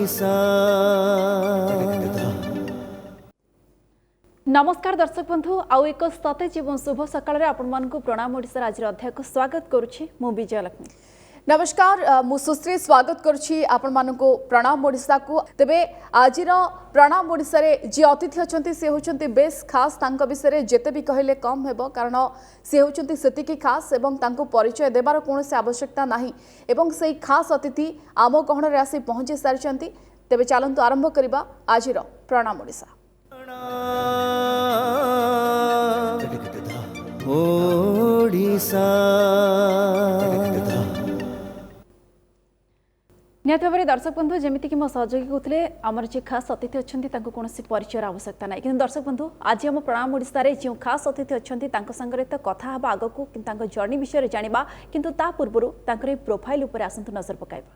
ओडिशा। नमस्कार दर्शक बंधु आउ एक सतेज एवं शुभ सकाळ आपण प्रणाम ओडिशा आज अध्याय को स्वागत करुछि मु विजयलक्ष्मी। नमस्कार मु सुश्री स्वागत करुछि आपण मानको प्रणाम ओडिशा को। तेबे आजिर प्रणाम ओडिशा रे जे अतिथि अछंती से होचंती बेस खास तांको विषय जेते भी कहले कम हेबो कारण से होचंती सेतिकी खास एवं तांको परिचय देबार कोनोसी आवश्यकता नाही एवं सेई खास अतिथि आम गहण रे आसी पहुंची सारिचंती। तेबे चलंतु आरंभ करिबा आजिर प्रणाम ओडिशा। ओडिशा निहत भाव दर्शक बंधु जमीती कि मो सहयोगी कहते आमर जे खास अतिथि अच्छा कौन परिचय आवश्यकता ना कि दर्शक बंधु आज आम प्रणाम ओडिशा रे जो खास अतिथि अच्छा संगे तो कथा हाँ आग को जर्नी विषय जाना किंतु ता पूर्व प्रोफाइल उपर आसतु नजर पकाइबा।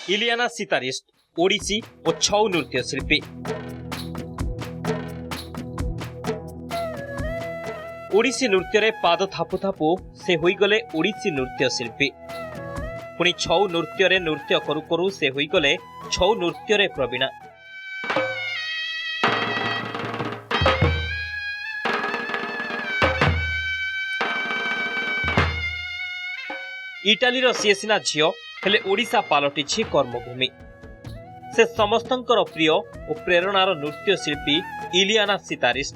इलियाना सितारिस्ट ओडिसी और छौ नृत्य शिल्पी। ओडिसी नृत्य रे पाद थापु थापु से होइगले ओडिसी नृत्य शिल्पी। पुणी छौ नृत्य रे नृत्य करू करू से होइगले छौ नृत्य रे प्रवीणा। इटालीर सीए सिना झियो हेले ओडिशा पालटिछि कर्मभूमि। से समस्तंकर प्रिय और प्रेरणार नृत्य शिल्पी इलियाना सितारिस्ट।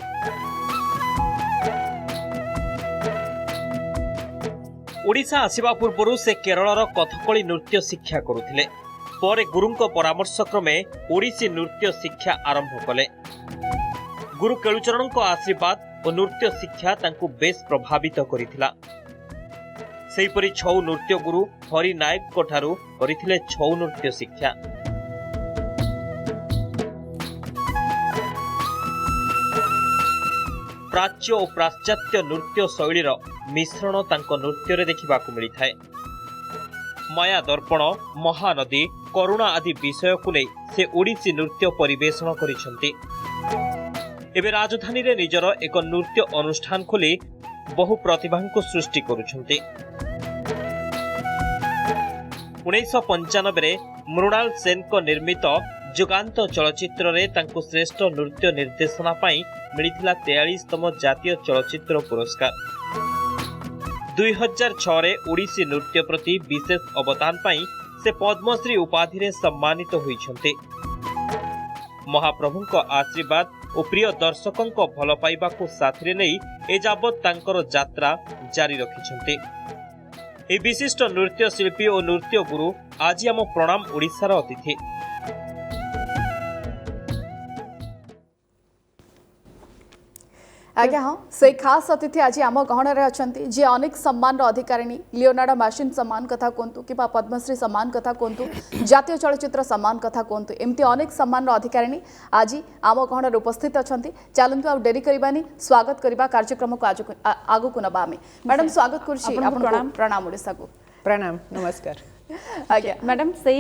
ओडिशा आसिबा पूर्व से केरलर कथकली नृत्य शिक्षा करुथिले। परे गुरुंको परामर्श क्रमे ओडिसी नृत्य शिक्षा आरंभ कले। गुरु केलुचरणको आशीर्वाद और नृत्य शिक्षा तांकु बेस प्रभावित करिथिला। सेहिपरि छौ नृत्य गुरु हरि नायक कोठारु करिथिले छौ नृत्य शिक्षा। प्राच्य और पाश्चात्य नृत्य शैलीर मिश्रण तांको नृत्य रे देखिबाकु मिलिथाए। माया दर्पण महानदी करुणा आदि विषय को ले से ओडिसी नृत्य परिवेषण करिसेंती। एबे राजधानी रे निजर एक नृत्य अनुष्ठान खोली बहु प्रतिभांको सृष्टि करुछंती। 1995 रे मृणाल सेन को निर्मित जुगांत चलचित्र रे तांको श्रेष्ठ नृत्य निर्देशना पाई मिलिथिला 43तम जातीय चलचित्र पुरस्कार। 2006 रे ओडिसी नृत्य प्रति विशेष अवदान पाई से पद्मश्री उपाधि रे सम्मानित होइछन्ते। महाप्रभुंको आशीर्वाद और प्रिय दर्शकों भल पाइबा को साथी नै एजाबत तांकर यात्रा जारी रखिछन्ते। ए विशिष्ट नृत्य शिल्पी और नृत्य गुरु आज आम प्रणाम ओडिशार अतिथि। आज्ञा हाँ से खास अतिथि आज आम गहण रे अछंती जे अनेक सम्मान अधिकारिणी लियोनार्डो मशीन सम्मान कथा कहतु कि पद्मश्री सम्मान कथा कहतु जातीय चलचित्र सम्मान कथा कहतु एमती अनेक सम्मान अधिकारिणी आज आम गहण रे उपस्थित अछंती। चलंतु आ डेरी करबानी स्वागत करबा कार्यक्रम को आगु को नबा में मैडम स्वागत करछि आपन प्रणाम ओडिसा को। प्रणाम नमस्कार। आज्ञा मैडम से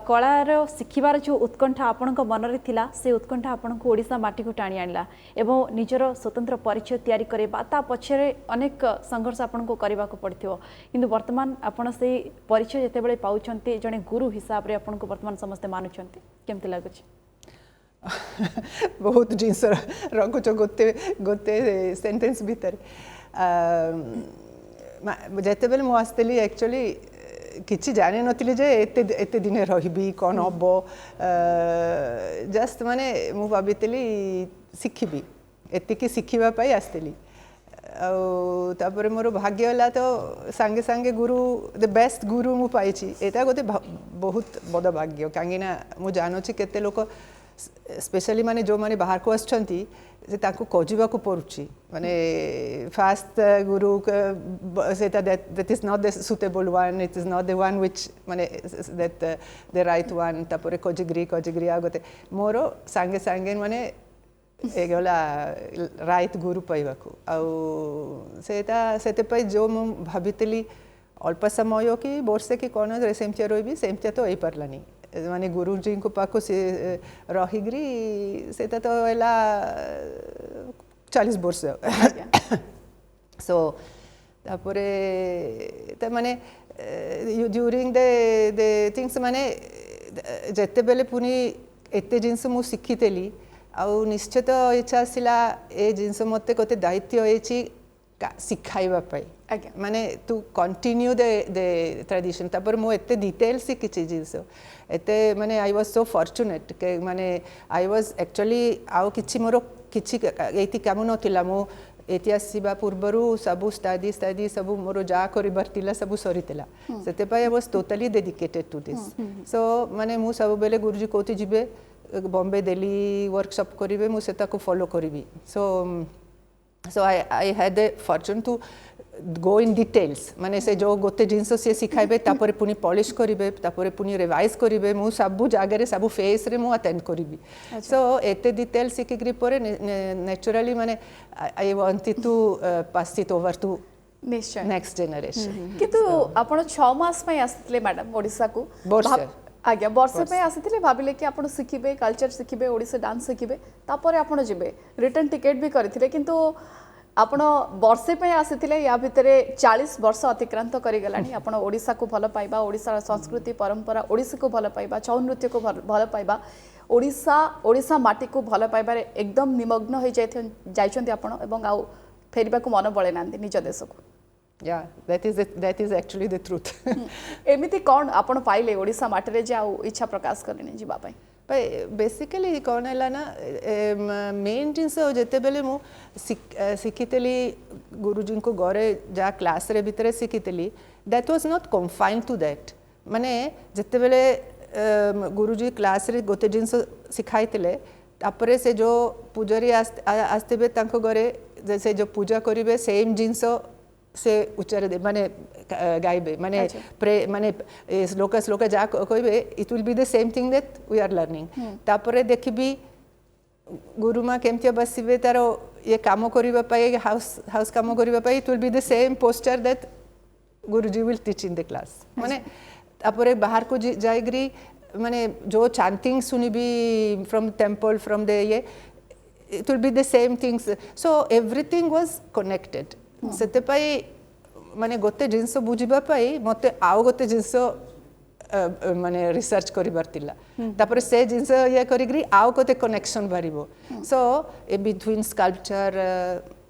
कलार शिखिबार जो उत्कंठा आपण मन रे थिला से उत्कंठा आपण को ओडिशा माटी को टाणी आनिला एवं निजर स्वतंत्र परिचय तैयारी करबा ता पछरे अनेक संघर्ष आपण को करबा को पड़थियो किंतु वर्तमान आपण से परिचय जते बेले पाउछंती जने गुरु हिसाब रे आपण को वर्तमान समस्त मानुछंती केमते लागुछि? बहुत जिनस रखुछ गोते गोते सेंटेंस भीतर जते बेले मु आस्तली एक्चुअली किछि जाने नथिले जे एते दिन रहिबी कोन हबो जस्ट माने मु भाबितली सिखिबी एतिकी सिखिबा पाई आस्तली तापर मोर भाग्य होला तो संगे संगे गुरु द बेस्ट गुरु मु पाइछि एटा गोते बहुत बड़ भाग्य कांगिना मु जानो छी केते लोक स्पेशली माने जो माने बाहर को आछंती से ताको खोजिबा को पड़ुछि माने फास्ट गुरु सेटा that is not the suitable one, it is not the one which माने that the right one तापरे खोजिग्री आगते मोरो संगे संगे माने एगला राइट गुरु पाइबा को आउ सेटा सेते पई जो मु भाबितली अल्प समय कि वर्षे कि कोन सेमतिया रोइबी सेमतिया तो एई परलानी माने गुरुजी को पाको से रहीग्री सेटा तो एला 40 वर्ष सो तापरे त माने ड्यूरिंग द थिंग्स माने ଯେତେବେଳେ ପୁଣି ଏତେ ଜିନିଷ ମୁଁ ଶିଖିଥିଲି ଆଉ ନିଶ୍ଚିତ ଇଚ୍ଛା ଆସିଲା ଏ ଜିନିଷ ମୋତେ ଗୋଟେ ଦାୟିତ୍ୱ ହେଇଛି ଶିଖାଇବା ପାଇଁ ମାନେ ଟୁ କଣ୍ଟିନ୍ୟୁ ଦ ଟ୍ରାଡିସନ୍ ତାପରେ ମୁଁ ଏତେ ଡିଟେଲ ଶିଖିଛି ଜିନିଷ ଏତେ ମାନେ ଆଇ ୱାଜ୍ ସୋ ଫର୍ଚୁନେଟ୍ ମାନେ ଆଇ ୱାଜ୍ ଆକ୍ଚୁଆଲି ଆଉ କିଛି ମୋର କିଛି ଏଇଠି କାମ ନଥିଲା ମୁଁ ଏଠି ଆସିବା ପୂର୍ବରୁ ସବୁ ଷ୍ଟଡି ସବୁ ମୋର ଯାହା କରିବାର ଥିଲା ସବୁ ସରିଥିଲା ସେଥିପାଇଁ I was totally dedicated to this so ମାନେ ମୁଁ ସବୁବେଳେ ଗୁରୁଜୀ କୋଉଠି ଯିବେ ବମ୍ବେ ଦିଲ୍ଲୀ ୱାର୍କସପ୍ କରିବେ ମୁଁ ସେଟାକୁ ଫଲୋ କରିବି so I had the fortune to go in details ମାନେ ସେ ଯୋଉ ଗୋଟେ ଜିନିଷ ସେ ଶିଖାଇବେ ତାପରେ ପୁଣି ପଲିଶ କରିବେ ତାପରେ ପୁଣି ରିଭାଇଜ କରିବେ ମୁଁ ସବୁ ଜାଗାରେ ସବୁ ଫେଜରେ ମୁଁ ଆଟେଣ୍ଡ କରିବି ସୋ ଏତେ ଡିଟେଲ ଶିଖିକିରି ପରେ ନ୍ୟାଚୁରାଲି ମାନେ I wanted to pass it over to ନିଶ୍ଚୟ next generation କିନ୍ତୁ ଆପଣ 6 ମାସ ପାଇଁ ଆସିଥିଲେ ମ୍ୟାଡାମ ओडिशा को आज्ञा वर्षे पे आसीथिले भाबिले कि आपण शिखिबे कल्चर शिखिबे ओडिसा डांस शिखिबे तापर आपण जिबे रिटर्न टिकेट भी करथिले किंतु आपण वर्षे पे आसीथिले या भितरे 40 वर्ष अतिक्रांत करि गलानी आपण ओडिसा को भलो पाइबा ओडिसा संस्कृति परंपरा ओडिसी को भलो पाइबा छौ नृत्य को भलो पाइबा ओडिसा माटी को भलो पाइबारे एकदम निमग्न होई जाइछन्ती आपण एवं आउ फेरिबा को मन बळे नांदी निज देश को Yeah, that is actually the truth. एमिति कोन आपण पाइले ओडिसा माटी रे जे आउ इच्छा प्रकाश करने जीवा पई बेसिकली कौन है ना मेन जिनस जिते बेले मु शिखिली गुरुजी को घरे जहाँ क्लास रे भितर शिखिली that was not confined to that माने जिते बेले गुरुजी क्लास रे गोटे जिनस शिखाई तापरे से जो पूजारी आसते तांको घरे जैसे जो पूजा करिवे सेम जिनस से उच्चार दे माने गाइबे माने प्रे माने श्लोक श्लोक जा कहबे it will be the same thing that we are learning तापरे देखिबी गुरुमा केमति बसिबे तारो ये काम करिबा पाई हाउस काम करिबा पाई it will be the same posture that गुरुजी will teach in the class माने तापरे बाहर को जाइग्री माने जो चैंटिंग सुनिबी फ्रॉम टेंपल फ्रॉम द ये it will be the same things so everything was connected सेते पाई माने गोटे जिनस बुझिबा पाई मते आउ गोटे जिनस माने रिसर्च करिबार तिला तापर से जिनस या करिग्री आउ गोटे कनेक्शन बारिबो सो ए between sculpture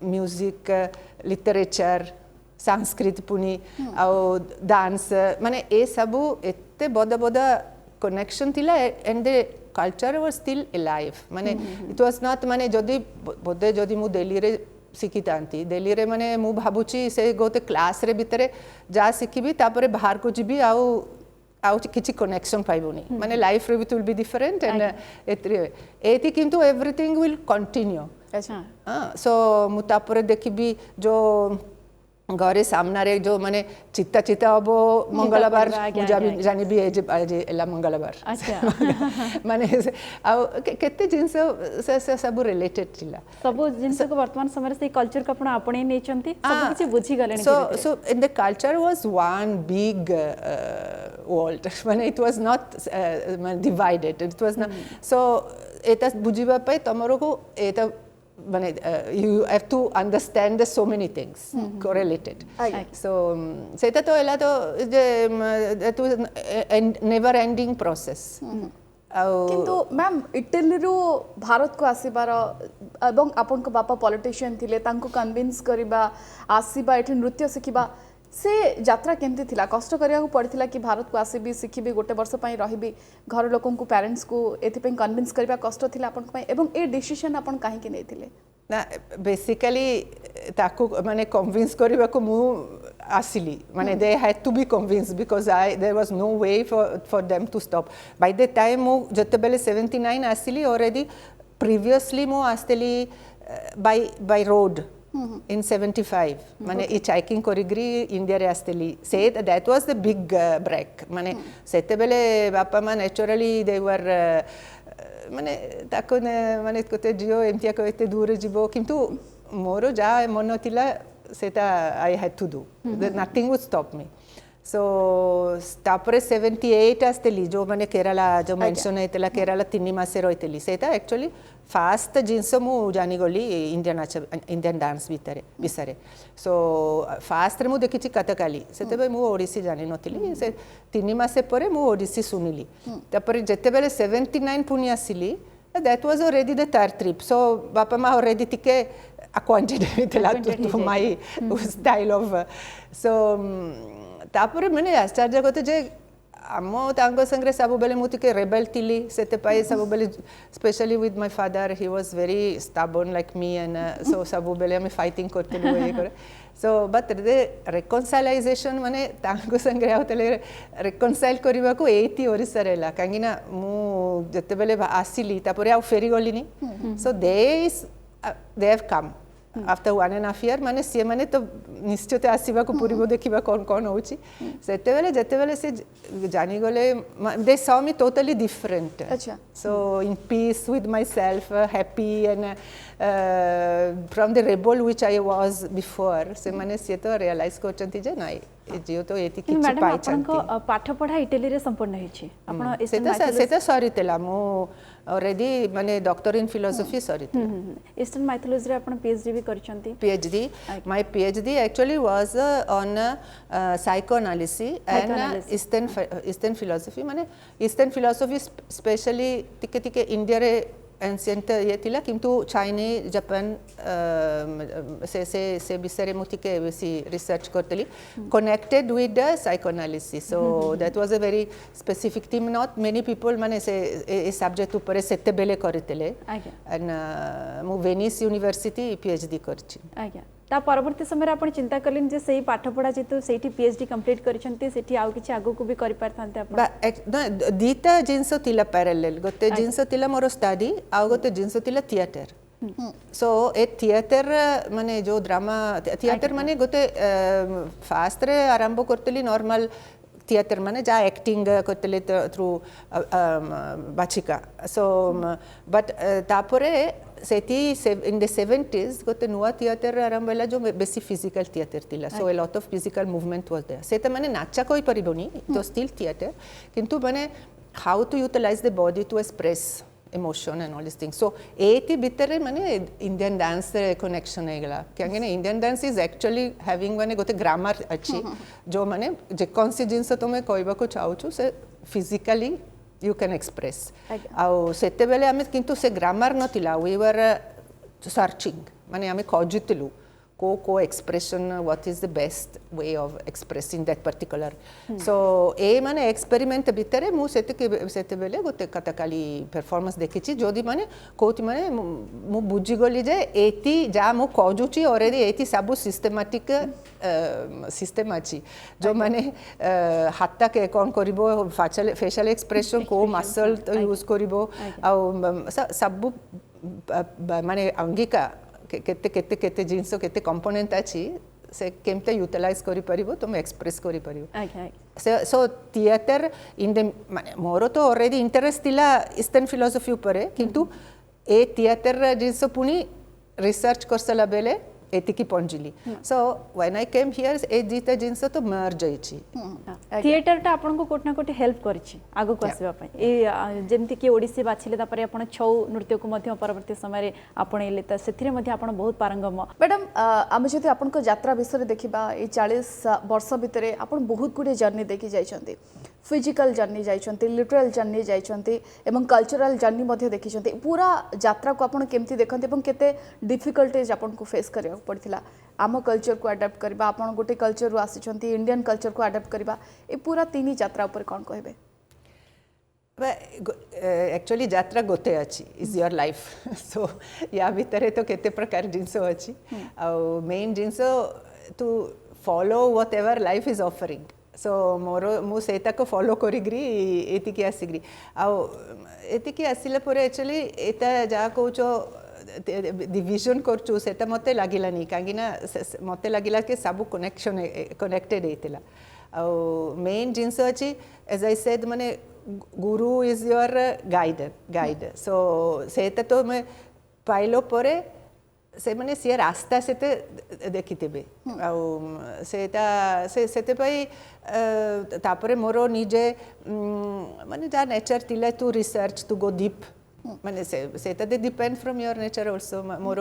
music literature Sanskrit पुनी आउ डांस माने ए सबु एते बड बड कनेक्शन तिला and the culture was still alive माने इट वाज नॉट माने जदी बोधे जदी मु दिल्ली रे शिखितांती दिल्ली रे माने मु भाबुची से गोटे क्लास रे भितरे जा शिखिबी तापरे बाहर को जिबी आउ किछि कनेक्शन पाइबोनी माने लाइफ रे विल बी डिफरेंट एंड एति किंतु एवरीथिंग विल कंटिन्यू अच्छा हां सो मु तापरे देखिबी जो घरे सामना रे जो माने चित्ता चित्ता हबो मंगलवार पूजा भी जानी भी आज एला मंगलवार अच्छा माने आ केते जिंस से सब रिलेटेड थिला सब जिंस को वर्तमान समय से कल्चर को आपण आपणे नै चंती सब किछि बुझी गलेनी so in the culture was one big world माने it was not divided it was not so एता बुझिबा पय तमरो को एता you have to understand so many things correlated so सेता तो एला तो that was a never ending process किंतु मैम इटली रो भारत को आसीबार एवं आपन को बापा पॉलिटिशियन थिले तांको कन्विंस करबा आसीबा एठी नृत्य सिखिबा से यात्रा केमती थिला कष्ट करिया को पड़थिला कि भारत को आसीबी सिखिबी गोटे वर्ष पई रहिबी घर लोकन को पेरेंट्स को एथि पई कन्विंस करबा कष्ट थिला आपन पई एवं ए डिसीजन आपन काहे कि नै थिले ना बेसिकली ताको माने कन्विंस करबा को मु आसिली माने they had to be convince because there was no way for them to stop by the time मु जते बेले 79 आसिली ऑलरेडी प्रीवियसली मु आस्तली बाय रोड in 75 माने ई चेकिंग करिग्री इंडिया रे आस्तली से that was the big break माने सेते बेले बापा मा नेचुरली दे वर माने ताको माने कोते जियो एमतिया को एते दूर जिवो किंतु मोरो जा मन थिला सेटा I had to do nothing would stop me so तापर 78 आसली जो मैंने केरला जो मेंशन होता केरला 3 मास रही से एक्चुअली फास्ट जिनस मु जानीगली इंडियन डांस विषय सो फास्ट मु देखी कथकाली से मु ओडिसी जानी नी से 3 मास पर मु ओडिसी शुणिली तापर जिते बेले 79 पुणी आसिली that was already the third trip so बापा माँ ऑलरेडी टिके acquainted to my style of so तापर मैंने आश्चर्य करते जे आम तांको संगे सब बेले मु टिके रेबेल थिली सेते पाई सब बेले specially with my father he was very stubborn like me and so सब बेले हम फाइटिंग करते ये करे सो बट द रेकनसाइलाइजेशन माने तांको संगे आउतले रेकनसाइल करबा को एती ओरिसा रेला कांगिना मु जते बेले आसिली तापर आ फेरी गलिनी सो they have come after 1.5 years माने सी माने तो निश्चित आसीबा को पूरी देखिबा कौन कौन होची सेते बेले जते बेले से जानी गले they saw me totally different अच्छा so in peace with myself happy and from the rebel which I was before से माने से तो realize करचंती जे नाइ जियो तो एति किछि मैडम पाइ आपनको पाठ पढ़ा इटली रे संपूर्ण होइछि आपण सेता सॉरी तेला मु ऑलरेडी माने डॉक्टर इन फिलोसफी सॉरी ईस्टर्न माइथोलॉजी रे आपण पीएचडी भी करचंती PhD my PhD actually was on psychoanalysis and Eastern philosophy माने Eastern philosophy specially टिके टिके इंडिया रे एंशिएंट ये थिला किंतु चाइनीज जापान से विषय मु टिके बेसी रिसर्च करतली connected with the psychoanalysis so that was a very specific team not many people माने से ए सब्जेक्ट ऊपर सेते बेले करतले एंड मु वेनिस यूनिवर्सिटी PhD करछि आज्ञा ता परवर्ती समय आपण चिंता करलिन जे सही पाठ पढ़ा जेतु सेठी PhD कंप्लीट करिसंती सेठी आउ किछि आगु को भी करि पारथांते आपण दीता जिंस तिला पैरेलल गोटे जिंस तिला मोर स्टडी आउ गोटे जिंस तिला थिएटर सो ए थिएटर माने जो ड्रामा थिएटर माने गोटे फास्ट रे आरंभ करतली नॉर्मल थिएटर माने जा एक्टिंग करतले थ्रू बाचिका सो बट तापरे सेठी इन द 70s गोटे नुआ थिएटर आरंभ होला जो बेसी फिजिकल थिएटर थिला so a lot of physical movement was there सेता माने नाचा कोई परिबोनी तो स्टिल थिएटर किंतु माने how to utilise the body to express emotion and all these things so एति भितर माने इंडियन डांस कनेक्शन हेगला क्यांगे Indian dance is actually having माने गोटे ग्रामर अछि जो माने जे कोन सी जिंस तुमे कहबा को चाहू से फिजिकली you can express आउ सेते बेले हमें किंतु से ग्रामर नथिला we were searching माने हमें खोजुतलु को expression what is the best way of expressing that particular so ए माने experiment भितरे मु सेते बेले गोटे कथकाली परफॉर्मेंस देखिछि जोदी माने कोति माने मु बुझी गली जे एति जा मु खोजुछि ऑलरेडी एति सब सिस्टमैटिक सिस्टम अछि जो माने हाथ के कोन करिवो फेशियल एक्सप्रेशन को मसल यूज करिवो आ सब माने अंगिका केते केते केते जिंस केते कंपोनेंट अछि से केमते यूटिलाइज करि परिबो तुम एक्सप्रेस करि परिबो सो थिएटर इन द माने मोर तो ऑलरेडी इंटरेस्ट थिला ईस्टर्न फिलोसफी ऊपर किंतु ए थिएटर जिंस पुनी रिसर्च करसला बेले एतिकी पहुंचली so when I came here ए जीता जिंस तो मर्ज होइछि थिएटर टा आपन को कोटना कोटे हेल्प करछि आगु को आसीबा पय ए जेमति कि ओडिसी बाछिले ता परे आपन छौ नृत्य को मध्य परवर्ती समय रे आपन एले त सेथिरे मध्य आपन बहुत पारंगम मैडम आमे जति आपन को यात्रा विषय देखिबा ए 40 वर्ष भितरे आपन बहुत गुडे जर्नी देखि जाइछन्ती फिजिकल जर्नी जाइछन्ती लिटरल जर्नी जाइछन्ती एवं कल्चरल जर्नी मध्य देखिछन्ती पूरा यात्रा को आपन केमति देखन्ती एवं केते डिफिकल्टीज आपन को फेस करिया पड़थिला आम कल्चर को अडॉप्ट करबा आपन गोटे कल्चर रु आसिछन्ती इंडियन कल्चर को अडॉप्ट करबा ए पूरा तीन यात्रा ऊपर कोन कहबे एक्चुअली यात्रा गोटे अछि इज योर लाइफ सो या भीतर तो केते प्रकार जिंस अछि आ मेन जिंस to follow whatever life is offering so more मु सेता को फॉलो करिग्री एतिकी आसिग्री आ एतिकी आसिला परे एक्चुअली एता जा कहउचो डिविजन करचु सेता मते लागिलानी कांगिना मते लागिला के सब कनेक्शन कनेक्टेड हेतिला आ मेन जिंस अछि एज आई सेड माने गुरु इज योर गाइड सो सेता तो मैं पाइलो परे से माने सी रास्ता से देखिथे तापर मोर निजे माने जा नेचर थिला to research to go deep माने से depend from your nature also मोर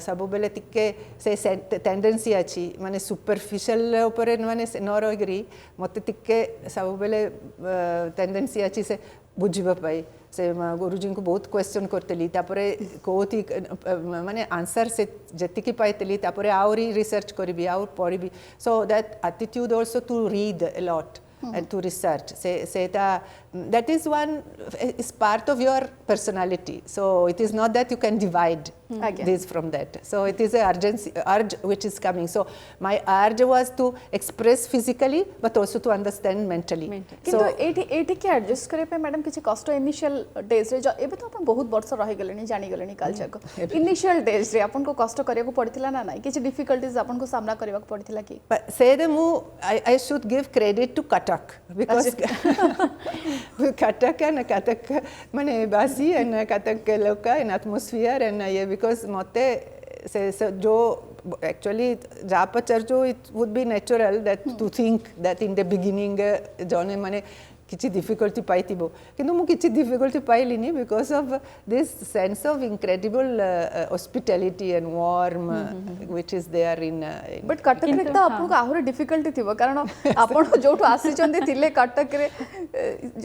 सब बेले टिके से टेंडेंसी अच्छी माने सुपरफिशियल ऊपर माने न रही मत टिके सब बेले टेंडेंसी अच्छी से बुझिबा पाई से गुरुजी को बहुत क्वेश्चन करतेली तापरे कोथि माने आंसर से जतिकी पाइतेली तापरे आउरी रिसर्च करबी आउर पढ़बी so that attitude also to read a lot and to research that is one is part of your personality, so it is not that you can divide this from that, so it is a urge which is coming, so my urge was to express physically but also to understand mentally किंतु एठी के adjust करे पे madam किछि कष्ट initial days रे एबे तो अपन बहुत वर्ष रहि गेलेनी जानि गेलेनी कल्चर को इनिशियल डेज रे अपन को कष्ट करे को पड़थिला ना नाही किछि डिफिकल्टीज अपन को सामना करबा को पड़थिला कि से दे मु I should give credit to Katak because Katak and Katak mane basi and Katak loka and atmosphere and ye because mote se jo actually japa charjo it would be natural that to think that in the beginning jone mane किछि difficulty पाइतिबो किंतु मु किछि difficulty पाइलिनी because of this sense of incredible hospitality and warm which is there in but Cuttack रे त आपको आहुर difficulty थिबो कारण आपण जोटो आसी चंदी थिले कटक रे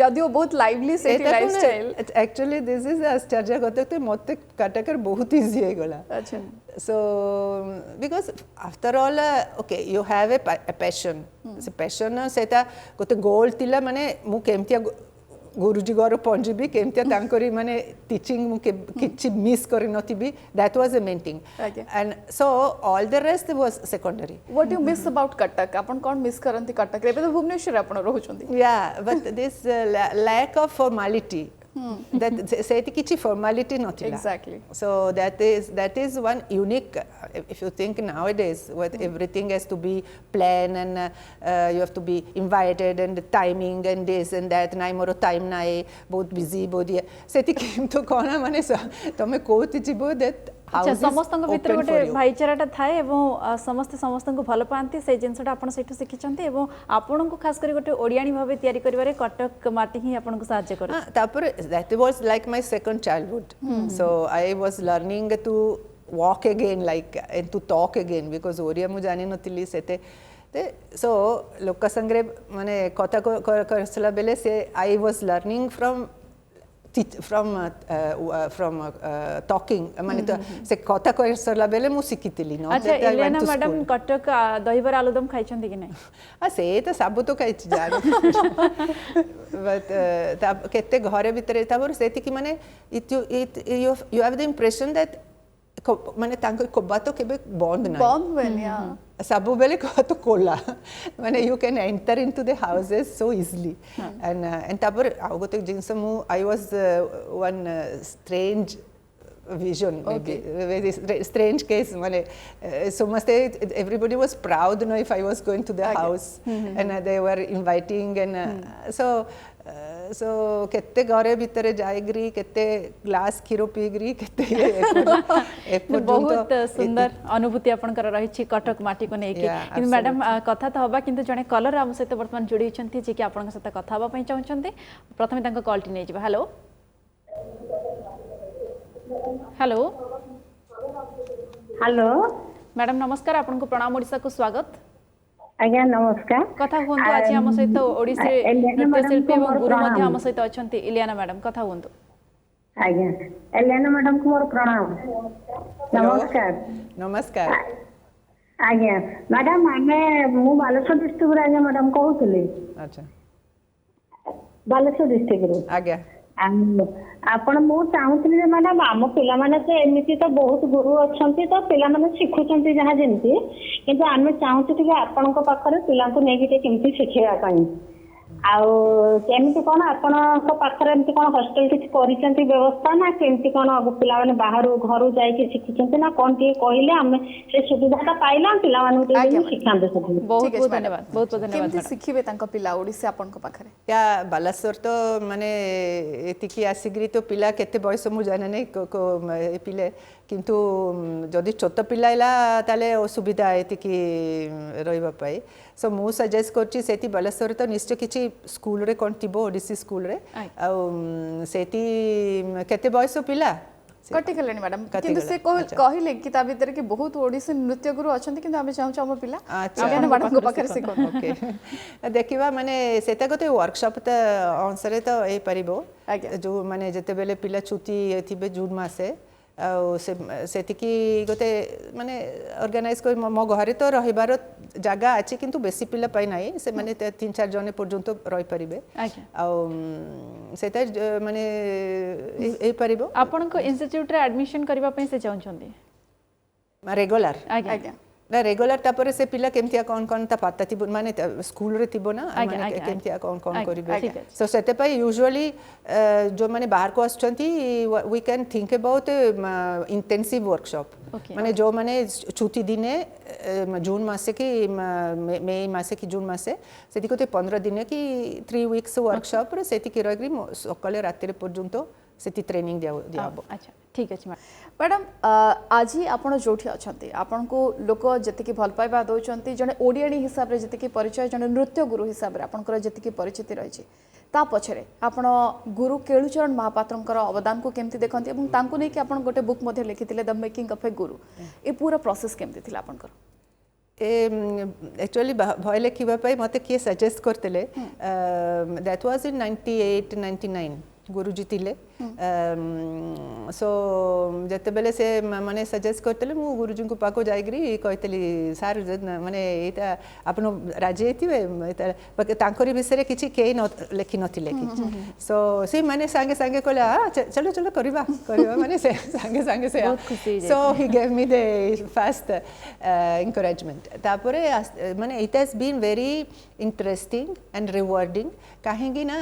जदियो बहुत लाइवली सेटी लाइफस्टाइल एक्चुअली दिस इज आश्चर्य कते तो मते कटक रे बहुत इजी हे गला अच्छा so because after all okay you have a passion se passion seta gote goal tila mane mu kemtia गुरुजी घर पहुँचबी केमती तांकरी माने टीचिंग मु किछि मिस करि नथिबी that was a main thing and so all the rest was secondary what you miss about Cuttack अपन कोन miss करंती कटक रे तो भुवनेश्वर अपन रहउचंती या but this lack of formality that सेति किछि फॉर्मेलिटी नथिला exactly so that is one unique if you think nowadays with everything has to be planned and you have to be invited and the timing and this and that nai moro time nai बहुत busy body सेति किम तो कोना माने तमे कोति जिबो that अच्छा समस्त भितर गोटे भाईचाराटा थाए एवं समस्त को भल पाती से जिनसटा आपण सेठु शिखिचंती एवं आपण को खास करी गोटे ओडियानी भाबे तयारी करिवारे कटक माटी ही आपण को सहाय्य करे तापर that was like my second childhood so I was learning to walk again like and to talk again because Odia मु जानि नथिली सेते so लोक संग्रे माने कथा करसला बेले से I was learning from talking माने तो से कथा करसला बेले मु सिखितिली न अच्छा इलेना मैडम कटक दहीबर आलूदम खाइछंती कि नै आ से तो सब तो खाइछ जान बट तब केते घरे भीतर ताबर सेति कि माने you have the impression that माने तांको कोबा तो केबे बंद बेनिया सब बेले को तो कोला माने you can enter into the houses so easily and तापर आ गोटे जिंस मु I was one strange vision maybe very strange case माने so must everybody was proud if I was going to the house and they were inviting and so केते घरे भीतर जाइग्री केते glass खीरो पीग्री केते बहुत सुंदर अनुभूति आपनकर रही छी कटक माटी को नेकी किंतु मैडम कथा तो हबा किंतु जने कलर हम सहित वर्तमान जोड़ी छंती जे कि आपन सहित कथा हबा पई चाहछंती प्रथमे तांको कॉल टी नै जिबा हेलो हेलो हेलो मैडम नमस्कार आपन को प्रणाम ओडिसा को स्वागत आज्ञा नमस्कार कथा हुंतु आज हम सहित ओडिसी नृत्य शिल्पी एवं गुरु मध्य हम सहित अछंती इलियाना मैडम कथा हुंतु आज्ञा इलियाना मैडम को मोर प्रणाम नमस्कार नमस्कार आज्ञा मैडम हमें मु बालेश्वर डिस्ट्रिक्ट आज्ञा मैडम कहउतली अच्छा बालेश्वर डिस्ट्रिक्ट आज्ञा आपण मु चाहूतली मैडम आम पिला माने तो एमिति तो बहुत गुरु अछंती तो पिला माने शिखुचंती जहा जेंती किंतु आमे चाहूती कि आपण को पाखरे पिला को नेकी केमती शिखेया पई ଆଉ କେମିତି କଣ ଆପଣଙ୍କ ପାଖରେ ଏମିତି କଣ ହଷ୍ଟେଲ କିଛି କରିଛନ୍ତି ବ୍ୟବସ୍ଥା ନା କେମିତି କଣ ପିଲାମାନେ ବାହାରୁ ଘରୁ ଯାଇକି ଶିଖୁଛନ୍ତି ନା କଣ ଟିକେ କହିଲେ ଆମେ ସେ ସୁବିଧାଟା ପାଇଲେ ଆମେ ପିଲାମାନଙ୍କୁ ଟିକେ ଆଜ୍ଞା, ଶିଖାନ୍ତେ ସବୁ। ବହୁତ ଠିକ୍ ବହୁତ ଅଛି ମ୍ୟାଡ଼ାମ। ଧନ୍ୟବାଦ ବହୁତ ବହୁତ ଧନ୍ୟବାଦ କେମିତି ମ୍ୟାଡ଼ାମ। ଶିଖିବେ ତାଙ୍କ ପିଲା ଓଡ଼ିଶୀ ଆପଣଙ୍କ ପାଖରେ? या बालासोर तो माने एतिकी आसिग्री तो पिला केते बयस मु जाने नहीं ए पिले किंतु जदि छोट पिला इला ताले असुविधा एतिकी रहिबा पाई सो मु सजेस्ट करची सेति बालासोर तो निश्चय किछि स्कूल रे कोन थिबो ओडिसी स्कूल रे आ सेति केते बयस पिला कटि गलेनी मैडम किंतु से कहिले कि ता भीतर कि बहुत ओडिसी नृत्य गुरु अछंती किंतु आमे चाहू हम पिला आगे मैडम को पाखर से कोन ओके देखिबा माने सेता गोटे वर्कशॉप त अनुसारे तो ए परिबो जो माने जते बेले पिला छुट्टी थिबे जून मासे सेतिकी गोटे माने ऑर्गेनाइज कर मो घरे तो रहिबार जगह अछि किंतु बेसी पिला पाई नाही से माने 3-4 जने पर्यंत रहि परिबे आ सेता माने ए परिबो आपन को इंस्टीट्यूट रे एडमिशन करबा पई से चाहू छथि रेगुलर आज्ञा ना रेगुलर तापर से पिला केमतिया कोन ता पता थिबो माने स्कूल रे थिबो ना माने केमतिया कोन करिबे सो सेते पई यूजुअली जो माने बाहर को आछंती we can think about intensive workshop माने जो माने छुट्टी दिने जून मासे की मई मासे की जून मासे सेति कोते 15 दिने की 3 वीक्स वर्कशॉप रे सेति की रगरी सकाले रात्रि पर्यंत सेति ट्रेनिंग दियाबो। अच्छा ठीक अछि मैडम आज आपण जोठी अछंती आपण को लोक जतिकी भल पाइबा दउचंती जने ओडियाणी हिसाब रे जतिकी परिचय जने नृत्य गुरु हिसाब रे आपनकर जतिकी परिचिति रहिछि ता पछरे आपण गुरु केळुचरण महापात्रंकर अवदान को केमती देखंती एवं तांको नै कि आपण गोटे बुक मध्ये लिखितिले द मेकिंग ऑफ ए गुरु ए पूरा प्रोसेस केमती थिला आपनकर एक्चुअली भय लिखिबा पई मते के सजेस्ट करतेले दैट वाज इन 98-99 गुरुजी थिले सो जते बेले से माने सजेस्ट करतेले मु गुरुजी को पाको जाइग्री कहतली सर माने एटा आपन राजी हेतिबे एटा तांकरी विषय किछि के न लेखि नथिले सो से माने संगे संगे कहला चलो चलो करबा माने से संगे संगे से so he gave me the first encouragement तापरे माने it has been very interesting and rewarding काहेकि ना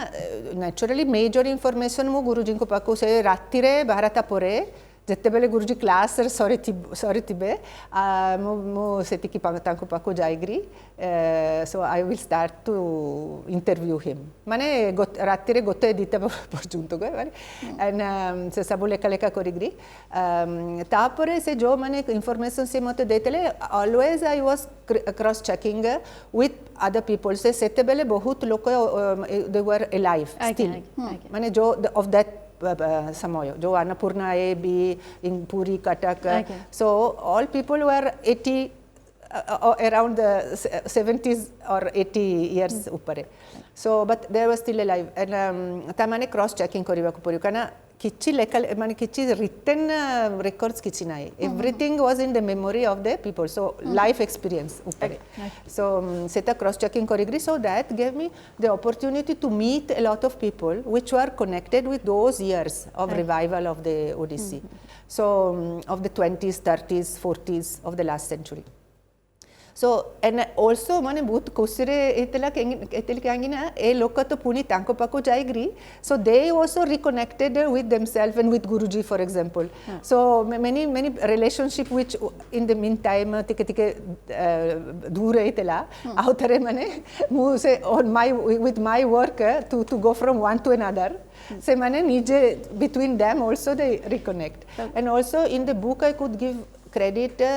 नेचुरली मेजर इनफॉरमेशन मु गुरुजी को पाको से राति रे बारता परे जते बेले गुरुजी क्लास रे सरी थिबे मो सेति की तांको पाको जाइग्री so I will start to interview him माने राति रे गोते दिते पर्यंत गए माने एंड से सब लेखा लेखा करिग्री तापरे से जो माने इंफॉर्मेशन से मते देतले always I was cross checking with other people से सेते बेले बहुत लोक दे वर अलाइव स्टिल माने जो ऑफ दैट समय जो अन्नपूर्णा ए बी इन पूरी Cuttack so all people were 80 around the 70s or 80 years upare so but they were still alive and ta mane cross checking kariba ko pori kana किछि लेखा माने किछि written records किछि नाही everything was in the memory of the people so life experience ऊपर so सेटा cross checking करिग्री so that gave me the opportunity to meet a lot of people which were connected with those years of revival of the Odissi so of the 20s 30s 40s of the last century so and also माने बहुत कोसरे एतला एतल कांगी ना ए लोक तो पुनी तांको पाको जाइग्री so they also reconnected with themselves and with Guruji for example so many relationship which in the meantime टिके टिके दूर एतला आउथरे माने मु से on my with my work to go from one to another से माने निजे between them also they reconnect and also in the book I could give credit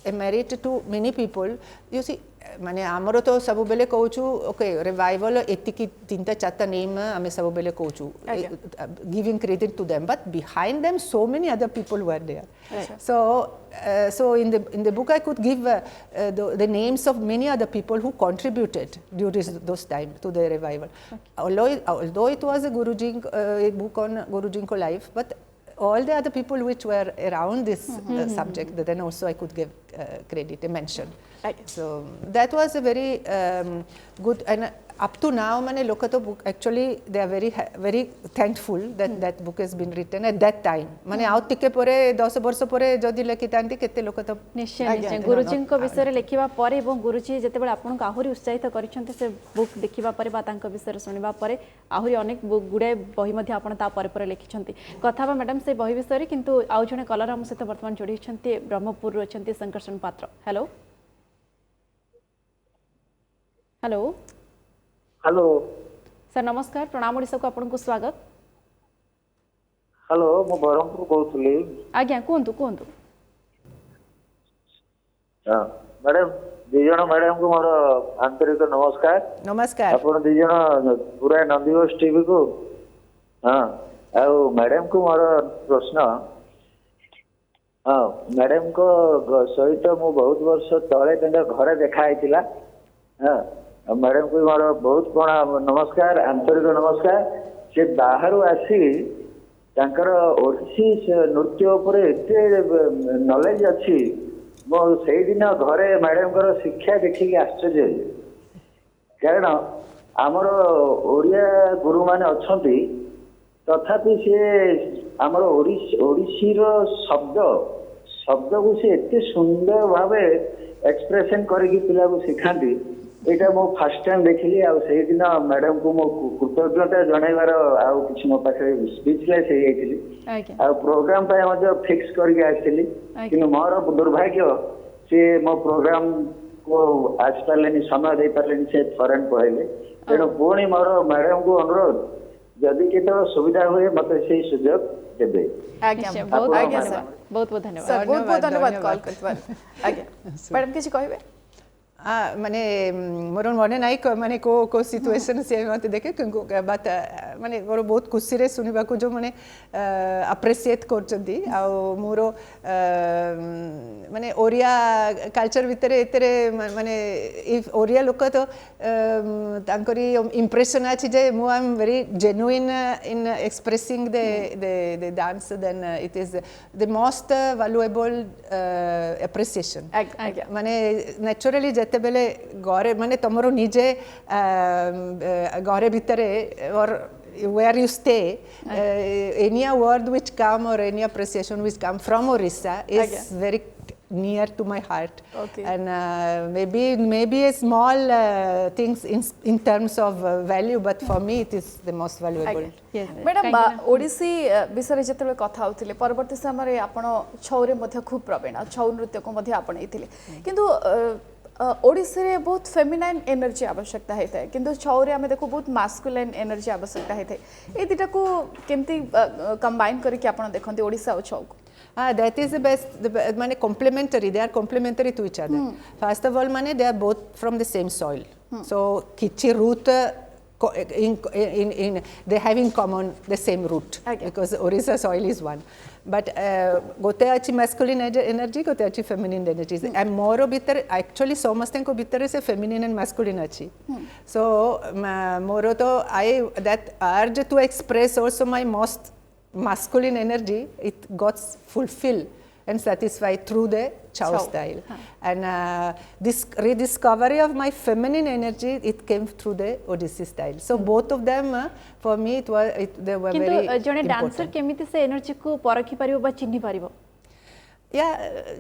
a merit to many people you see माने हमरो तो सब बेले कहूछु okay revival एतिकी तीनटा चारटा name हमें सब बेले कहूछु giving credit to them but behind them so many other people were there so in the book I could give the names of many other people who contributed during those time to the revival although it was a Guruji a book on Guruji ko life but all the other people which were around this subject then also I could give credit and mention so that was a very good and up to now माने लोक तो book actually they are very thankful that that book has been written at that time माने आउ टिके परे 10 वर्ष परे जदि लिखितांती केते लोक तो निश्चय निश्चय गुरुजी विषय लेखिबा परे एवं गुरुजी जेतेबेले आपन को आहुरी उत्साहित करिसंते से बुक देखिबा परे बा तांका विषय सुनिबा परे आहुरी अनेक गुडे बही मध्ये आपन ता परे परे लिखिसंती कथा बा मैडम से बही विषय किंतु आउ जने कलर हम सहित वर्तमान जोड़ी छंती ब्रह्मपुर अछंती संकर्षण पात्र हेलो हेलो हेलो सर नमस्कार प्रणाम ओडिसा को आपन को स्वागत हेलो मो बरहमपुर कहतुली आज्ञा कोंतु कोंतु मैडम दिजण मैडम को मोर आंतरिक नमस्कार नमस्कार आपण दिजण पूरा नंदीघोष टीवी को हाँ आउ मैडम को मोर प्रश्न हाँ मैडम को सहित मु बहुत वर्ष तले घरे देखा हाँ मैडम को मोर बहुत प्रणाम नमस्कार आंतरिक नमस्कार से बाहर आसी तांकर ओडिसी नृत्य उपर एते नॉलेज अच्छी मो से दिन घरे मैडम शिक्षा देखिक आश्चर्य कारण आमर ओडिया गुरु माने अछंती तथापि से आमर ओडिसी रो शब्द को से एते सुंदर भावे एक्सप्रेशन करके पिला को सिखांती एटा मो फर्स्ट टाइम देखिली आ से दिन मैडम को मो कृतज्ञता जणाइबार आ किछ मो पाखे स्पीचलेस हे जाइतिली आ प्रोग्राम पाए मजे फिक्स करके आइतिली किनु मोर दुर्भाग्य से मो प्रोग्राम को आज पालेनी समय दे पालेनी से फॉरेन पळेले तेणु पुणी मोर मैडम को अनुरोध जदि केतो सुविधा हुए मते से सुयोग देबे आज्ञा बहुत आज्ञा सर बहुत बहुत धन्यवाद सर बहुत बहुत धन्यवाद कॉल करथिबार आज्ञा मैडम किछ कहबे माने मोर मन नाई माने को सिचुएशन से मत देखे बात माने मोर बहुत खुशी रे सुनिबा को जो माने अप्रिशिएट करचंती आ मोर माने ओरिया कल्चर भितरे एतरे माने इफ ओरिया लोक तो तांकरी इंप्रेशन अछि जे मु I am very genuine in expressing the dance then it is the most valuable appreciation माने नेचुरली बेले घरे माने तमरो निजे घरे भितरे और where you stay any word which come or any appreciation which come from Odisha is very near to my heart and maybe a small things in terms of value but for me it is the most valuable madam Odissi विषय जेतेबे कथा होतिले परवर्ती समय रे आपण छौरे मध्ये खूब प्रवीण छौ नृत्य को मध्ये आपणैथिले किंतु ओडिसी रे बहुत फेमिनाइन एनर्जी आवश्यकता है किंतु छौरे आमे देखो बहुत मास्कुलाइन एनर्जी आवश्यकता है ए दिटा को केमती कंबाइन करके आपण देखंती ओडिसा और छौ को that is the best mane complementary they are complementary to each other first of all mane they are both from the same soil so kichi root they have in common the same root because Odisha soil is one but gote achi masculine energy gote achi feminine energy and moro bitar actually somasten ko bitar se feminine and masculine achi so moro to I that urge to express also my most masculine energy it got fulfilled and satisfied through the chow style and this rediscovery of my feminine energy it came through the Odissi style so both of them for me they were very important jone dancer kemiti se energy ko parakhi paribo ba chini paribo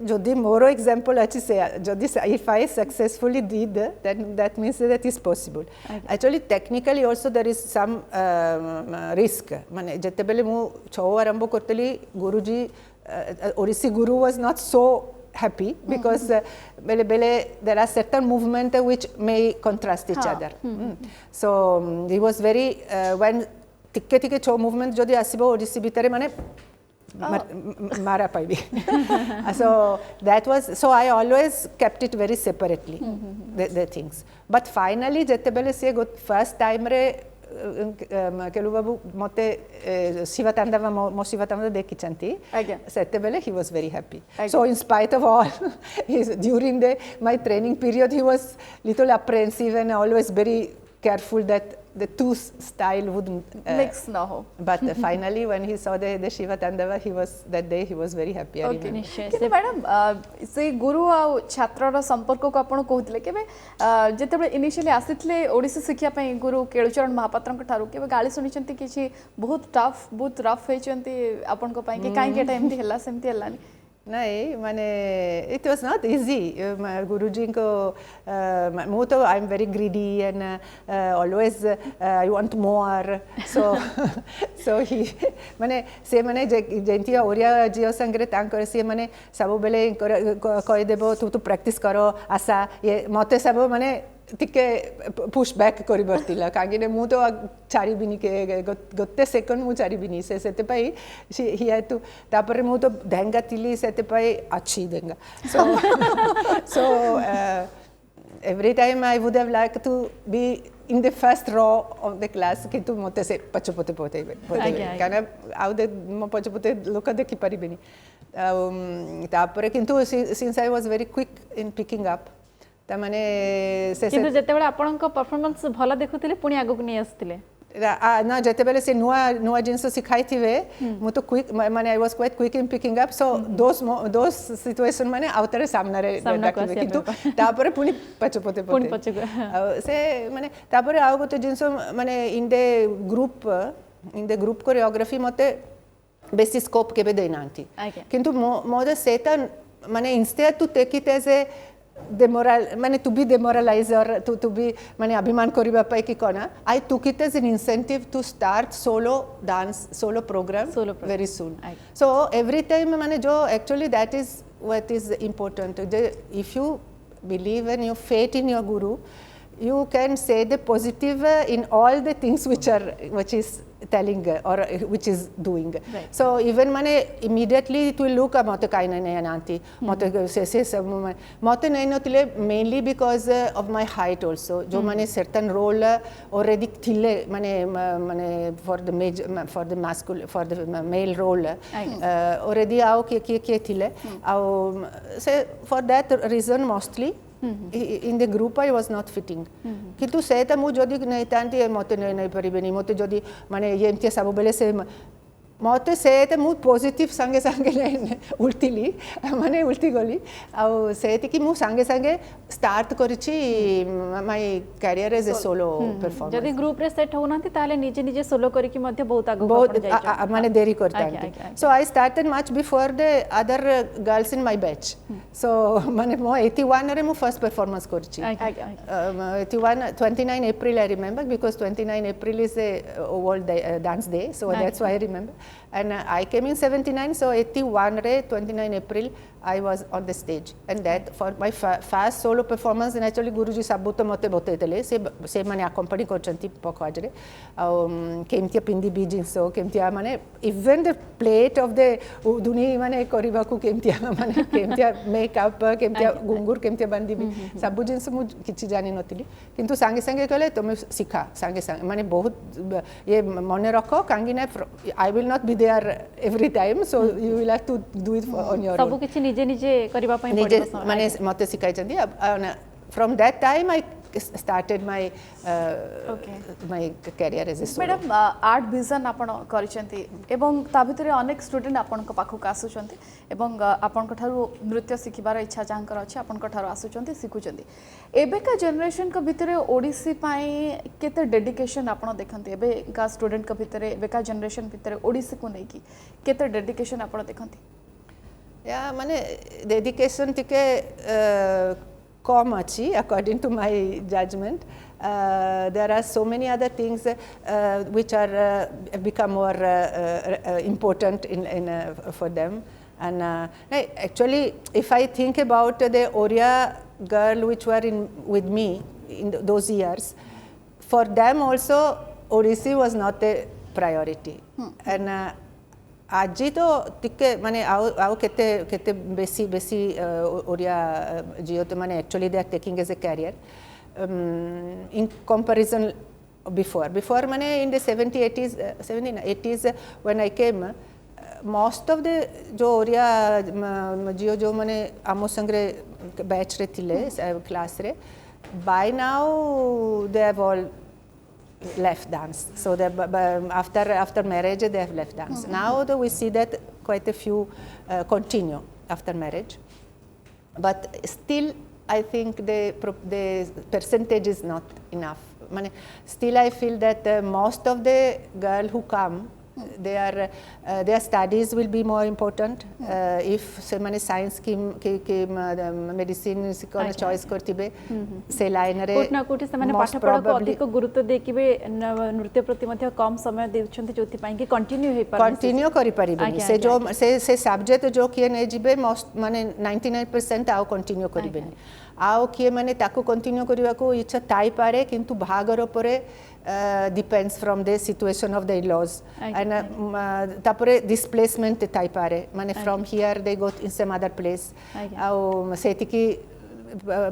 jodi moro example achi se jodi if I successfully did then that means that is possible actually technically also there is some risk mane jetebele mu chau arambo korteli guruji Odissi guru was not so happy because there are certain movements which may contrast each other so he was very when tikke chau movement jodi asibo Odissi bitare mane mara paibi so that was so I always kept it very separately the things but finally jetebele se first time re केलु बाबू मते शिवतांडव मो Shiv Tandav देखिचंती सेतेबेले he was very happy so in spite of all during my training period he was little apprehensive and always very careful that the two style wouldn't Mix na ho. but finally when he saw the Shiva Tandava, that day he was very happy. I Okay. remember. କିନ୍ତୁ madam ସେ ଗୁରୁ ଆଉ ଛାତ୍ରର ସମ୍ପର୍କକୁ ଆପଣ କହୁଥିଲେ କେବେ ଯେତେବେଳେ initially ଆସିଥିଲେ ଓଡ଼ିଶୀ ଶିଖିବା ପାଇଁ ଗୁରୁ କେଳୁଚରଣ ମହାପାତ୍ରଙ୍କ ଠାରୁ କେବେ ଗାଳି ଶୁଣିଛନ୍ତି କିଛି ବହୁତ ରଫ୍ ହେଇଛନ୍ତି ଆପଣଙ୍କ ପାଇଁ କି କାହିଁକି ଏଟା ଏମିତି ହେଲା ସେମିତି ହେଲାନି नहीं माने it was not easy Guruji ko mu to I'm very greedy and always I want more so he माने से माने जेंतिया ओरिया जियो संगरे तांकर से माने सब बेले कहि देबो तू प्रैक्टिस करो आशा ये मते सब माने टिके पुश बैक करि बर्तिला कागे मु तो चारि बिनी के गत्ते सेकंड मु चारि बिनी से सेते पई ही है तो तापर मु तो देंगा तिली सेते पई अच्छी देंगा so every time I would have liked to be in the first row of the class कि तू मते से पछपोते पोते काना आउ दे म पछपोते लोक देखि परिबेनी तापर किंतु since I was very quick in picking up तामाने से किंतु जेतेबेले आपनक परफॉर्मेंस भला देखुथिले पुनी आगु को नै आस्थिले ना जेतेबेले से नुआ जिंस सिखाई थिवे मु तो क्विक माने I was quite quick in picking up so those situation माने आउतरे सामना रे डाकिबे किंतु तापरे पुनी पछपोते पोते से माने तापरे आउ गोते जिंस माने इन द ग्रुप कोरियोग्राफी मते बेसी स्कोप केबे देनांती किंतु मोदे सेता माने instead to take it as a माने to be demoralizer to be माने अभिमान करिबा पाई कि कोना I took it as an incentive to start solo program very soon so every time माने जो actually that is what is important if you believe and you faith in your guru you can say the positive in all the things which is telling or which is doing so even mane immediately it will look mate kaina nei ananti mate se mate nei notile mainly because of my height also jo mane certain role already thile mane for the masculine for the male role already ao ke thile ao se for that reason mostly in the group I was not fitting किंतु सेता मु जदी नै तांती मते नै परिबेनी मते जदी माने ये एमती सब बेले से मते सेते मु पॉजिटिव संगे संगे उल्टीली माने उल्टी गली आ सेति कि मु संगे संगे स्टार्ट करिछि my career as a solo performer जदी ग्रुप रे सेट होनांती ताले निजे निजे सोलो करी कि मध्ये बहुत आगु माने देरी करतांती so I started much before the other girls in my batch so माने मो 81 रे मु फर्स्ट परफॉर्मेंस करछि 81 29 April I remember because 29 April is a world dance day so that's why I remember and I came in 79 so 81 re 29 April I was on the stage and that for my first solo performance and actually Guruji sabu to mate botetele se mane accompany करचंती पखवाज रे केमतिया पिंदी B जिंस केमतिया माने even the plate of the दुनी माने करिबा को केमतिया माने केमतिया makeup केमतिया गुंगुर केमतिया बांधी भी सब जिंस मु किछि जानि नथिली किंतु संगे संगे कहले तुम सिखा संगे संगे माने बहुत ये मने रखो कांगी ना I will not be there every time so you will have to do it on your सब किछि निजे निजे करिबा पई पड़िबो माने मते सिखाइ चंदी from that time I started my my career as a solo madam art vision आपण करिसेंती एवं ता भितरे अनेक स्टूडेंट आपण को पाखु आसुचंती एवं आपण को थारु नृत्य सिखिबार इच्छा जांकर अछि आपण को थारु आसुचंती सिखुचंती एबे का जनरेशन को भितरे ओडिसी पाई केते डेडिकेशन आपण देखंती एबे का स्टूडेंट को भितरे एबे का जनरेशन भितरे ओडिसी को नै की केते डेडिकेशन आपण देखंती या माने डेडिकेशन टिके कम अच्छी according to my judgment there are so many other things which are become more important in for them and actually if I think about the Oriya girl which were with me in those years for them also Odissi was not a priority and आज तो टिके माने आउ केते केते बेसी ओरिया जियो तो माने actually they are taking as a career in comparison before माने in the 70 80s 70 80s when I came most of the जो ओरिया जियो जो माने आमो संगरे बैच रे थिले क्लास रे by now they have all left dance. So after marriage they have left dance. Now we see that quite a few continue after marriage, but still I think the percentage is not enough. Still I feel that most of the girls who come, their studies will be more important. If semane science ki medicine sikona choice करतिबे से line रे कोटना कोटी semane पाठ पढ़ा को अधिक गुरुत्व देखिबे नृत्य प्रति मध्य कम समय देउछन्ते जोति पाई कि कंटिन्यू हे पर कंटिन्यू करि परिबे से जो से सब्जेक्ट जो किए नै जिबे मोस्ट माने 99% आउ कंटिन्यू करिबे आउ किए माने ताको कंटिन्यू करिवा को इच्छा ताई पारे किंतु भागर परे depends from the situation of the in-laws and tapore displacement tai pare mane from here they go in some other place au setiki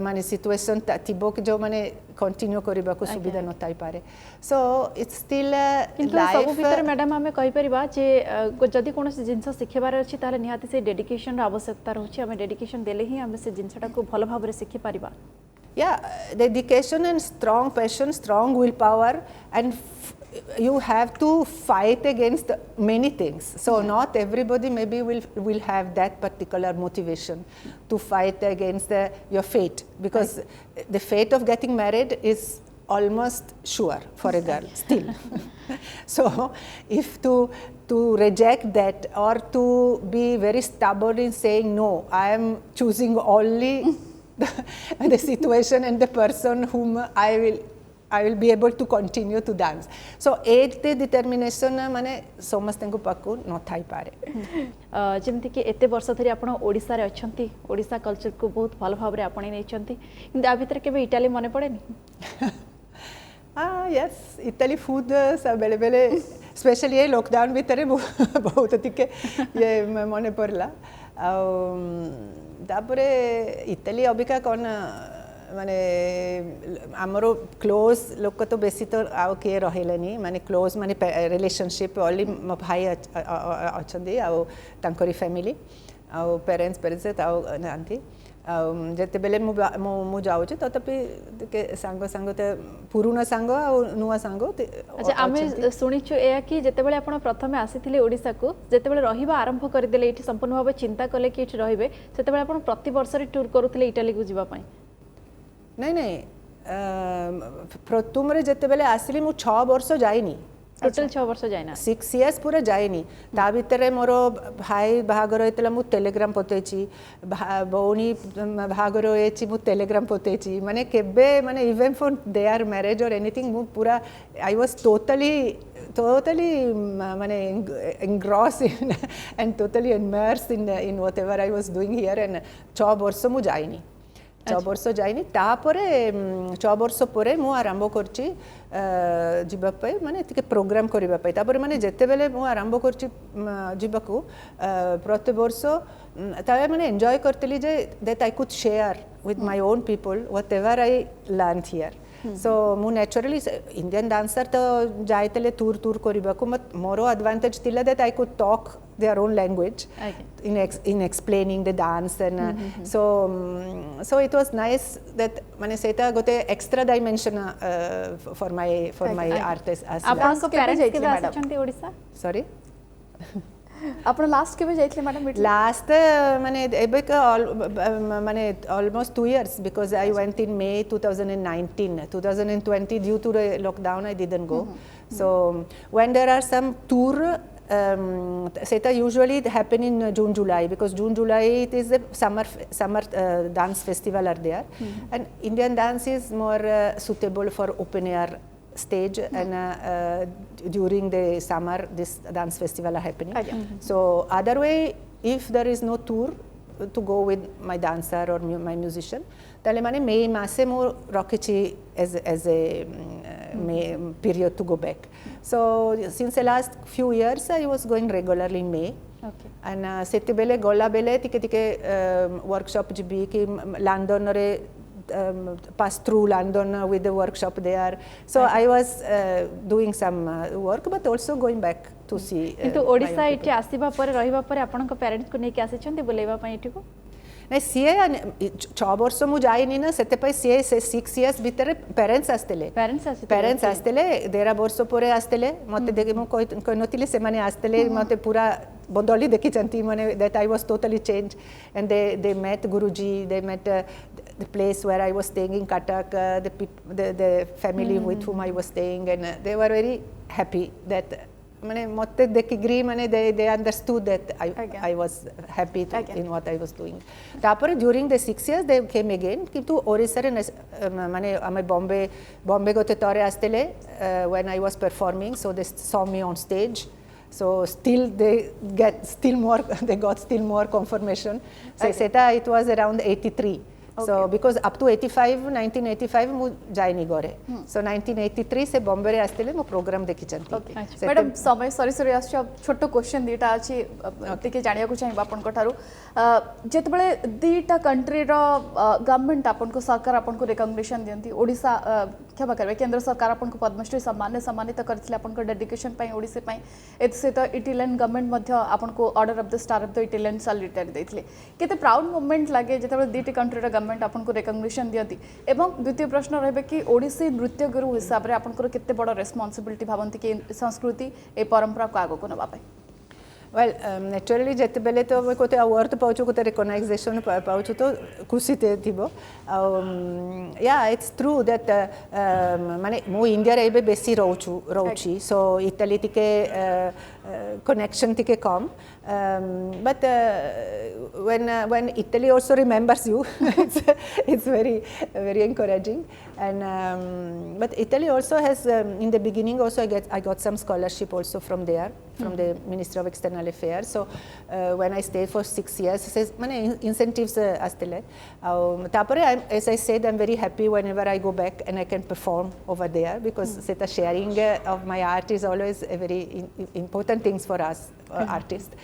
mane situation tibo jo mane continue kariba ko subida no tai pare so it's still किंतु सब भीतर madam हमें कहि परिबा जे जदी कोनो से जिंस सिखेबार अछि ताले निहाती से डेडिकेशन रो आवश्यकता रहउछि हमें डेडिकेशन देले ही हमें से जिंसटा को भलो भाबरे सिखि परिबा Yeah, dedication and strong passion, strong willpower, and you have to fight against many things. So not everybody maybe will have that particular motivation to fight against your fate, because the fate of getting married is almost sure for a girl still. So if to reject that or to be very stubborn in saying no, I am choosing only the situation and the person whom I will be able to continue to dance. So age determination माने समस्त को पाकु न Thai पारे जेमति कि एते वर्ष धरि आपण ओडिसा रे अछंती ओडिसा कल्चर को बहुत भल भाव रे आपण नै छंती किंतु आ भीतर केबे इटाली मने पड़ेनी yes इटाली फूड सब बेले बेले स्पेशली ये लॉकडाउन भीतर बहुत तिके ये मने पड़ला तापरे इटाली अबिका कोन माने हमरो क्लोज लोक तो बेसी तो आउ के रहेलेनी माने क्लोज माने रिलेशनशिप ओनली म भाई अछंदी आउ तांकरी फैमिली आउ पेरेंट्स आउ नांती जेते बेले मु जाउ छ ततपि के संग ते पुरुना संग आ नुवा संग अच्छा आमे सुनि छु ए कि जेते बेले आपण प्रथमे आसीथिले ओडिसा को जेते बेले रहिबा आरंभ कर देले इठी संपूर्ण भाबे चिंता कले कि इठी रहिबे सेते बेले आपण प्रति वर्ष रे टूर करूथिले इटाली को जीवा पई नहीं प्रथम रे जेते बेले आसिली मु 6 वर्ष जाइनी टोटल 6 वर्ष जाइना 6 years पूरा जाइनी ता भीतर मोर भाई भागर होइतला मु टेलीग्राम पतेची बौनी भागर होइची मु टेलीग्राम पतेची माने केबे माने इवन फॉर देयर मैरिज और एनीथिंग मु पूरा आई वाज totally माने engrossed in and totally immersed in whatever I was doing here and 6 वर्ष मु जाइनी 6 वर्ष जाइनी तापरे 6 वर्ष परे मु आरंभ करची जिबा पय माने तिके प्रोग्राम करिबा पय तापरे माने जेते बेले मु आरंभ करची जिबाकू प्रति वर्ष तावे माने एन्जॉय करतली जे that I could share with my own people whatever I learn here so मु नेचुरली इंडियन डांसर तो जायतले टूर करिबाकू मोरो एडवांटेज थिला that I could talk their own language in explaining the dance and so it was nice that mane seta gote extra dimension for my artist as आपन को parents के आछंती Odisha sorry आपण last केबे जाइतले madam last माने एबे का माने almost 2 years because I went in May 2020 due to the lockdown I didn't go so when there are some tour Seta usually happen in June, July because June, July it is the summer dance festival are there, and Indian dance is more suitable for open air stage and during the summer this dance festival are happening. So other way, if there is no tour to go with my dancer or my musician, tale mane May mase mo rakichi as a May period to go back. So since the last few years I was going regularly in May. Okay. And sete bele gola bele tike workshop jibi ki London re pass through London with the workshop there. So I was doing some work but also going back to see. किंतु ओडिसा इठी आसीबा परे रहिबा परे आपन को parents को नै के आसे छन्ते बोलेबा पई इठी को नहीं सी 6 वर्ष मु जाइनी ना से सी 6 इयर्स भितर पेरेंट्स आसते पेरेंट्स आसते 13 वर्ष पर आसते मत देखि मु कहि नथिले से माने आसते मते पूरा बदली देखी चंती माने that I was totally changed and they met Guruji, they met the place where I was staying in Cuttack, the family with whom I was staying, and they were very happy that माने मते देखिग्री माने they understood that I was happy in what I was doing. तापर during the 6 years they came again किंतु ओडिसा रे माने आमे बॉम्बे गोते तरे आस्तेले when I was performing, so they saw me on stage. So still they got still more confirmation. So seta it was around 83. So because up to 1985 मु जाइनी गरे. So 1983 से बॉम्बे रे आस्तेले मु प्रोग्राम देखि चंती. मैडम समय सरी आछ छोटो क्वेश्चन दीटा अछि टिके जानिया को चाहिबा आपन को थारु जेते बेले दीटा कंट्री रो गवर्नमेंट आपन को सरकार आपन को रिकॉग्निशन दियंती ओडिसा क्षमा करबे केंद्र सरकार आपन को पद्मश्री सम्मानित करथिले आपन को डेडिकेशन पई ओडिसा पई एत से तो इटालियन गवर्नमेंट मध्य आपन को order of the star of the Italian solidarity देथिले केते प्राउड मोमेंट लागे जेते बेले दीटा कंट्री रो गवर्नमेंट आपन को रिकॉग्निशन दियंती एवं द्वितीय प्रश्न रहबे कि ओडिसी नृत्य गुरु हिसाब रे आपन को केते बड़ रिस्पांसिबिलिटी भावंती कि संस्कृति ए परंपरा को आगो को नबा पाए. Well, naturally जते बेले तो मैं कोते अवार्ड पाउछु कोते रिकॉग्नाइजेशन पाउछु तो खुशी ते थिबो. Yeah, it's true that माने मो इंडिया रे एबे बेसी रहउची so इटाली टिके connection टिके कम, but when Italy also remembers you it's very encouraging. And but Italy also has in the beginning also I got some scholarship also from there, from the Ministry of External Affairs. So when I stayed for 6 years says mane incentives astele. Tapore as I said, I'm very happy whenever I go back and I can perform over there, because seta sharing of my art is always a very important things for us artists.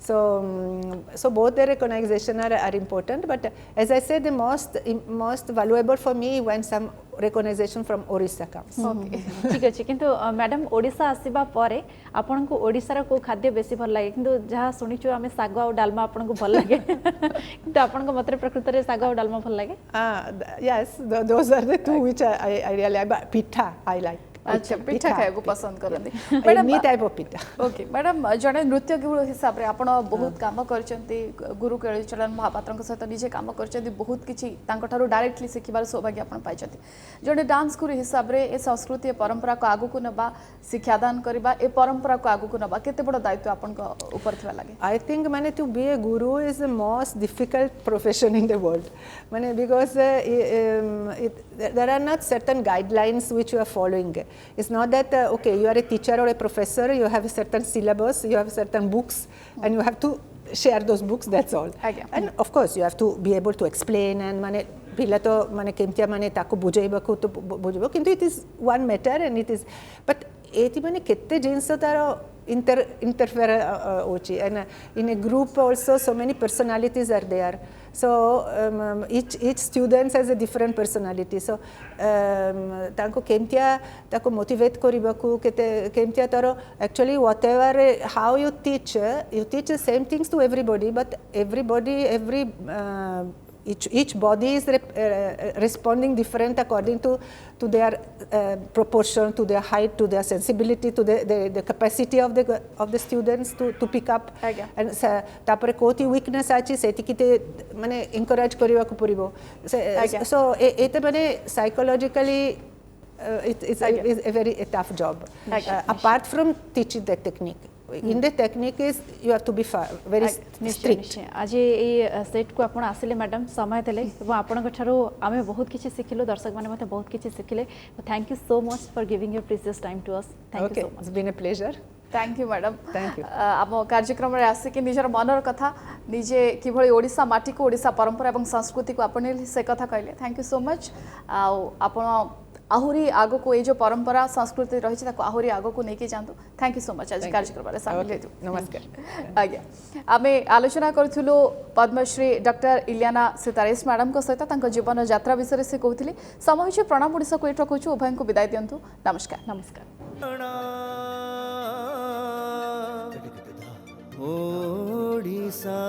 So both the recognition are important, but as I said, the most valuable for me when some recognition from Odisha comes. Okay, ठीक अछि. किंतु madam Odisha आसीबा परे आपन को ओडिसा रो को खाद्य बेसी भल लागे, किंतु जहा सुनिचो हमें साग और डालमा आपन को भल लागे किंतु आपन को मते प्रकृत रे साग और डालमा भल लागे. Yes, those are the two which I really like, but pitha I like. अच्छा पिठा खाएको पसंद करନ୍ତି मैडम मी type of pitha. Okay madam जने नृत्य गुरु हिसाब रे आपण बहुत काम करचंती, गुरु केळुचरण महापात्र के सहित निजे काम करचंती, बहुत किछि तांको थारु डायरेक्टली सिखिबार सौभाग्य आपण पाइचंती. जने डांस गुरु हिसाब रे ए संस्कृति परंपरा को आगु को नबा, शिक्षादान करबा, ए परंपरा को आगु को नबा केते बड़ दायित्व आपण को ऊपर थिबा लागे. I think माने to be a guru is the most difficult profession in the world, माने because there are not certain guidelines which you are following. It's not that okay, you are a teacher or a professor, you have a certain syllabus, you have certain books, and you have to share those books, that's all. And of course you have to be able to explain, and माने पिला तो माने केमतिया माने ताको बुझाइबाको तो बुझबो, किंतु it is one matter and it is, but एति माने केते जिंस तारो interfere होची, and in a group also so many personalities are there. So each student has a different personality. So ताको केमतिया ताको motivate करिबाकू केमतिया taro actually whatever how you teach the same things to everybody, but each body is responding different according to their proportion, to their height, to their sensibility, to the capacity of the students to pick up. And tapare koti weakness achi seti kite mane encourage kariba ku poribo. So eta mane psychologically it's a very tough job. Apart from teaching the technique, in the technique is you have to be very strict. आज ये set को आपण आसिले madam समय देले एवं आपण गठारो आमे बहुत किछि सिखिलो, दर्शक माने मते बहुत किछि सिखिले. Thank you so much for giving your precious time to us. Thank you so much. It's been a pleasure. Thank you madam. Thank you. आम कार्यक्रम रे आसे कि निजर मनर कथा निजे किभଳି ओडिसा माटी को ओडिसा परंपरा एवं संस्कृति को आपने से कथा कहले. Thank you so much. आपण आहुरी आगो को ये जो परंपरा संस्कृति रही है आहुरी आगो को लेके जातु. थैंक यू सो मच आज कार्यक्रम सामिल. नमस्कार. आज्ञा आमे आलोचना करूँ पद्मश्री डॉक्टर इलियाना सितारिस मैडम को सहित तांको जीवन यात्रा विषय से कहते. समय हो प्रणाम ओडिशा को ये रखुछु. उभय को विदाय दियंतु. नमस्कार. नमस्कार. ओडिशा